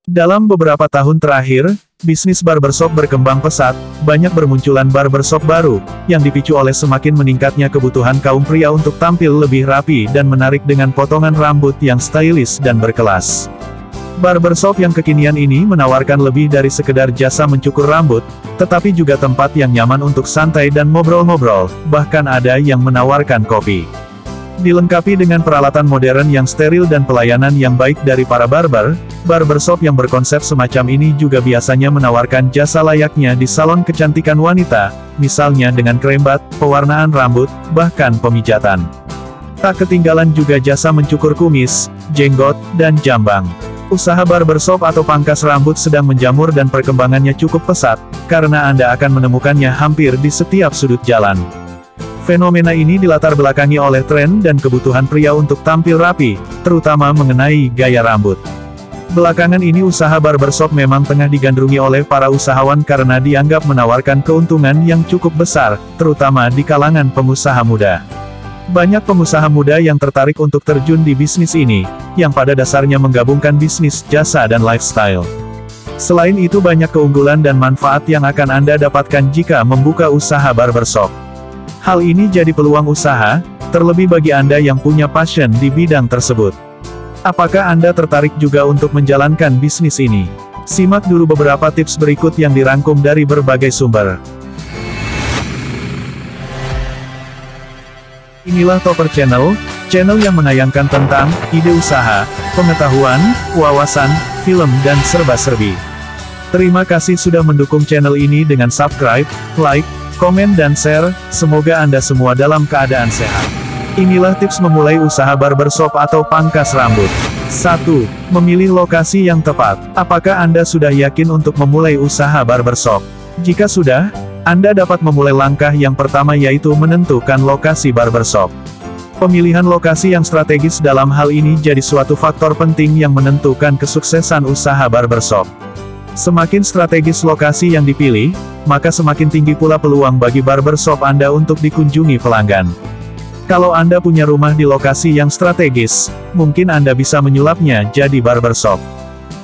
Dalam beberapa tahun terakhir, bisnis barbershop berkembang pesat, banyak bermunculan barbershop baru, yang dipicu oleh semakin meningkatnya kebutuhan kaum pria untuk tampil lebih rapi dan menarik dengan potongan rambut yang stylish dan berkelas. Barbershop yang kekinian ini menawarkan lebih dari sekedar jasa mencukur rambut, tetapi juga tempat yang nyaman untuk santai dan ngobrol-ngobrol, bahkan ada yang menawarkan kopi. Dilengkapi dengan peralatan modern yang steril dan pelayanan yang baik dari para barber, barbershop yang berkonsep semacam ini juga biasanya menawarkan jasa layaknya di salon kecantikan wanita, misalnya dengan krembat, pewarnaan rambut, bahkan pemijatan. Tak ketinggalan juga jasa mencukur kumis, jenggot, dan jambang. Usaha barbershop atau pangkas rambut sedang menjamur dan perkembangannya cukup pesat, karena Anda akan menemukannya hampir di setiap sudut jalan. Fenomena ini dilatar belakangi oleh tren dan kebutuhan pria untuk tampil rapi, terutama mengenai gaya rambut. Belakangan ini usaha barbershop memang tengah digandrungi oleh para usahawan karena dianggap menawarkan keuntungan yang cukup besar, terutama di kalangan pengusaha muda. Banyak pengusaha muda yang tertarik untuk terjun di bisnis ini, yang pada dasarnya menggabungkan bisnis, jasa dan lifestyle. Selain itu banyak keunggulan dan manfaat yang akan Anda dapatkan jika membuka usaha barbershop. Hal ini jadi peluang usaha, terlebih bagi Anda yang punya passion di bidang tersebut. Apakah Anda tertarik juga untuk menjalankan bisnis ini? Simak dulu beberapa tips berikut yang dirangkum dari berbagai sumber. Inilah Topper Channel, channel yang menayangkan tentang ide usaha, pengetahuan, wawasan, film dan serba-serbi. Terima kasih sudah mendukung channel ini dengan subscribe, like, komen dan share, semoga Anda semua dalam keadaan sehat. Inilah tips memulai usaha barbershop atau pangkas rambut. 1. Memilih lokasi yang tepat. Apakah Anda sudah yakin untuk memulai usaha barbershop? Jika sudah, Anda dapat memulai langkah yang pertama yaitu menentukan lokasi barbershop. Pemilihan lokasi yang strategis dalam hal ini jadi suatu faktor penting yang menentukan kesuksesan usaha barbershop. Semakin strategis lokasi yang dipilih, maka semakin tinggi pula peluang bagi barbershop Anda untuk dikunjungi pelanggan. Kalau Anda punya rumah di lokasi yang strategis, mungkin Anda bisa menyulapnya jadi barbershop.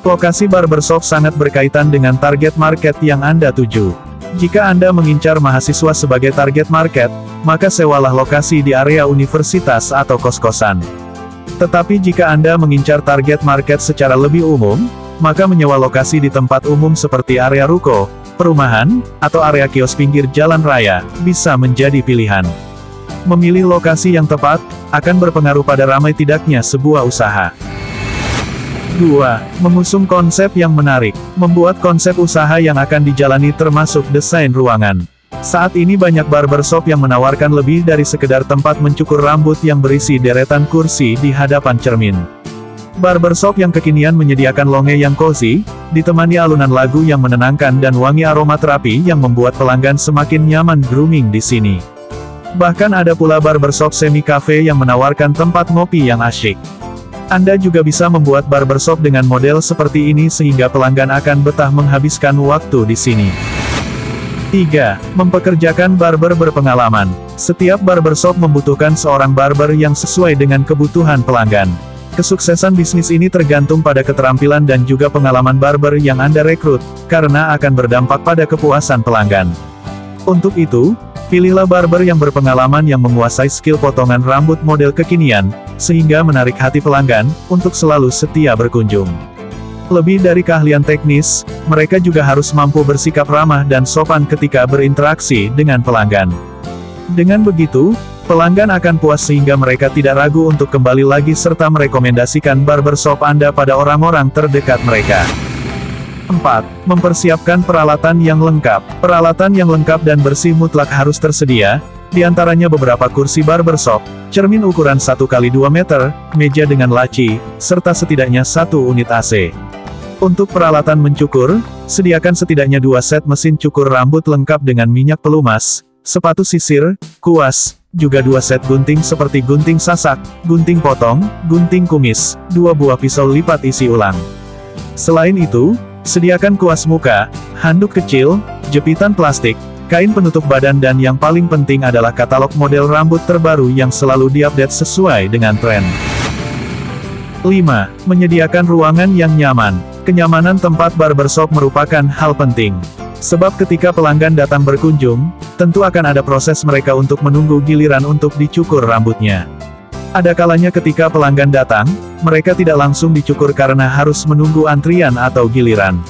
Lokasi barbershop sangat berkaitan dengan target market yang Anda tuju. Jika Anda mengincar mahasiswa sebagai target market, maka sewalah lokasi di area universitas atau kos-kosan. Tetapi jika Anda mengincar target market secara lebih umum, maka menyewa lokasi di tempat umum seperti area ruko, perumahan, atau area kios pinggir jalan raya, bisa menjadi pilihan. Memilih lokasi yang tepat, akan berpengaruh pada ramai tidaknya sebuah usaha. 2. Mengusung konsep yang menarik. Membuat konsep usaha yang akan dijalani termasuk desain ruangan. Saat ini banyak barbershop yang menawarkan lebih dari sekedar tempat mencukur rambut yang berisi deretan kursi di hadapan cermin. Barbershop yang kekinian menyediakan lounge yang cozy, ditemani alunan lagu yang menenangkan dan wangi aromaterapi yang membuat pelanggan semakin nyaman grooming di sini. Bahkan ada pula barbershop semi-cafe yang menawarkan tempat ngopi yang asyik. Anda juga bisa membuat barbershop dengan model seperti ini sehingga pelanggan akan betah menghabiskan waktu di sini. 3. Mempekerjakan barber berpengalaman. Setiap barbershop membutuhkan seorang barber yang sesuai dengan kebutuhan pelanggan. Kesuksesan bisnis ini tergantung pada keterampilan dan juga pengalaman barber yang Anda rekrut, karena akan berdampak pada kepuasan pelanggan. Untuk itu, pilihlah barber yang berpengalaman yang menguasai skill potongan rambut model kekinian, sehingga menarik hati pelanggan, untuk selalu setia berkunjung. Lebih dari keahlian teknis, mereka juga harus mampu bersikap ramah dan sopan ketika berinteraksi dengan pelanggan. Dengan begitu, pelanggan akan puas sehingga mereka tidak ragu untuk kembali lagi serta merekomendasikan barbershop Anda pada orang-orang terdekat mereka. 4. Mempersiapkan peralatan yang lengkap. Peralatan yang lengkap dan bersih mutlak harus tersedia, di antaranya beberapa kursi barbershop, cermin ukuran 1x2 meter, meja dengan laci, serta setidaknya 1 unit AC. Untuk peralatan mencukur, sediakan setidaknya 2 set mesin cukur rambut lengkap dengan minyak pelumas, sepatu sisir, kuas, juga 2 set gunting seperti gunting sasak, gunting potong, gunting kumis, 2 buah pisau lipat isi ulang. Selain itu, sediakan kuas muka, handuk kecil, jepitan plastik, kain penutup badan dan yang paling penting adalah katalog model rambut terbaru yang selalu diupdate sesuai dengan tren. 5. Menyediakan ruangan yang nyaman. Kenyamanan tempat barbershop merupakan hal penting. Sebab ketika pelanggan datang berkunjung, tentu akan ada proses mereka untuk menunggu giliran untuk dicukur rambutnya. Ada kalanya ketika pelanggan datang, mereka tidak langsung dicukur karena harus menunggu antrian atau giliran.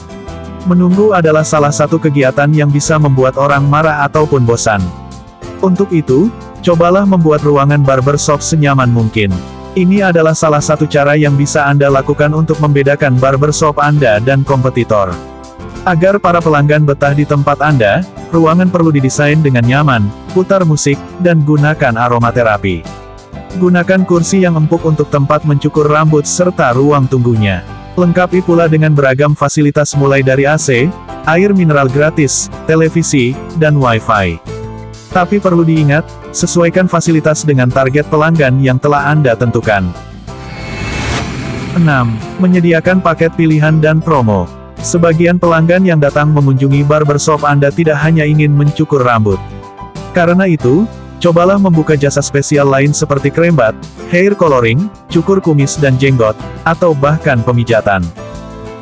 Menunggu adalah salah satu kegiatan yang bisa membuat orang marah ataupun bosan. Untuk itu, cobalah membuat ruangan barbershop senyaman mungkin. Ini adalah salah satu cara yang bisa Anda lakukan untuk membedakan barbershop Anda dan kompetitor. Agar para pelanggan betah di tempat Anda, ruangan perlu didesain dengan nyaman, putar musik, dan gunakan aromaterapi. Gunakan kursi yang empuk untuk tempat mencukur rambut serta ruang tunggunya. Lengkapi pula dengan beragam fasilitas mulai dari AC, air mineral gratis, televisi, dan Wi-Fi. Tapi perlu diingat, sesuaikan fasilitas dengan target pelanggan yang telah Anda tentukan. 6. Menyediakan paket pilihan dan promo. Sebagian pelanggan yang datang mengunjungi barbershop Anda tidak hanya ingin mencukur rambut. Karena itu, cobalah membuka jasa spesial lain seperti krembat, hair coloring, cukur kumis dan jenggot, atau bahkan pemijatan.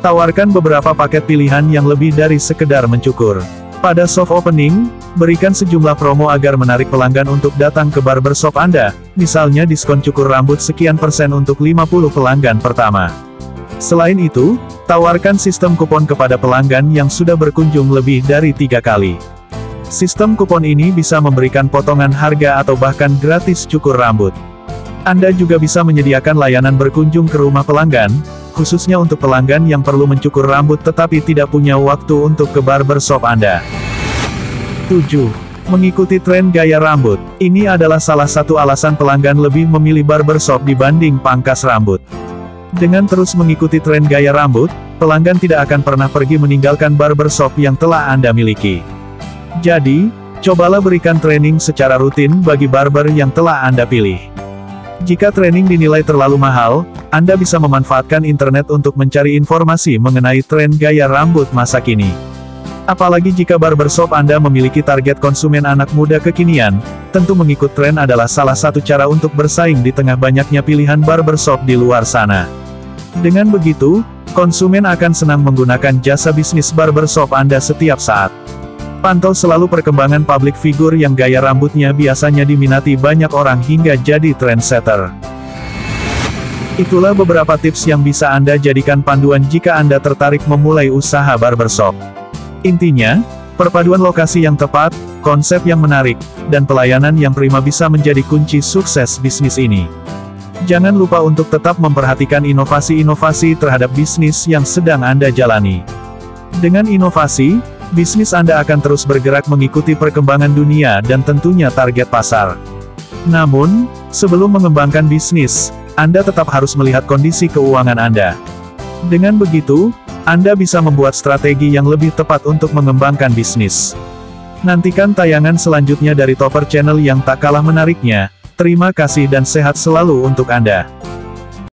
Tawarkan beberapa paket pilihan yang lebih dari sekedar mencukur. Pada soft opening, berikan sejumlah promo agar menarik pelanggan untuk datang ke barbershop Anda, misalnya diskon cukur rambut sekian persen untuk 50 pelanggan pertama. Selain itu, tawarkan sistem kupon kepada pelanggan yang sudah berkunjung lebih dari 3 kali. Sistem kupon ini bisa memberikan potongan harga atau bahkan gratis cukur rambut. Anda juga bisa menyediakan layanan berkunjung ke rumah pelanggan, khususnya untuk pelanggan yang perlu mencukur rambut tetapi tidak punya waktu untuk ke barbershop Anda. 7. Mengikuti tren gaya rambut. Ini adalah salah satu alasan pelanggan lebih memilih barbershop dibanding pangkas rambut. Dengan terus mengikuti tren gaya rambut, pelanggan tidak akan pernah pergi meninggalkan barbershop yang telah Anda miliki. Jadi, cobalah berikan training secara rutin bagi barber yang telah Anda pilih. Jika training dinilai terlalu mahal, Anda bisa memanfaatkan internet untuk mencari informasi mengenai tren gaya rambut masa kini. Apalagi jika barbershop Anda memiliki target konsumen anak muda kekinian, tentu mengikut tren adalah salah satu cara untuk bersaing di tengah banyaknya pilihan barbershop di luar sana. Dengan begitu, konsumen akan senang menggunakan jasa bisnis barbershop Anda setiap saat. Pantau selalu perkembangan public figure yang gaya rambutnya biasanya diminati banyak orang hingga jadi trendsetter. Itulah beberapa tips yang bisa Anda jadikan panduan jika Anda tertarik memulai usaha barbershop. Intinya, perpaduan lokasi yang tepat, konsep yang menarik, dan pelayanan yang prima bisa menjadi kunci sukses bisnis ini. Jangan lupa untuk tetap memperhatikan inovasi-inovasi terhadap bisnis yang sedang Anda jalani. Dengan inovasi, bisnis Anda akan terus bergerak mengikuti perkembangan dunia dan tentunya target pasar. Namun, sebelum mengembangkan bisnis, Anda tetap harus melihat kondisi keuangan Anda. Dengan begitu, Anda bisa membuat strategi yang lebih tepat untuk mengembangkan bisnis. Nantikan tayangan selanjutnya dari Topper Channel yang tak kalah menariknya. Terima kasih dan sehat selalu untuk Anda.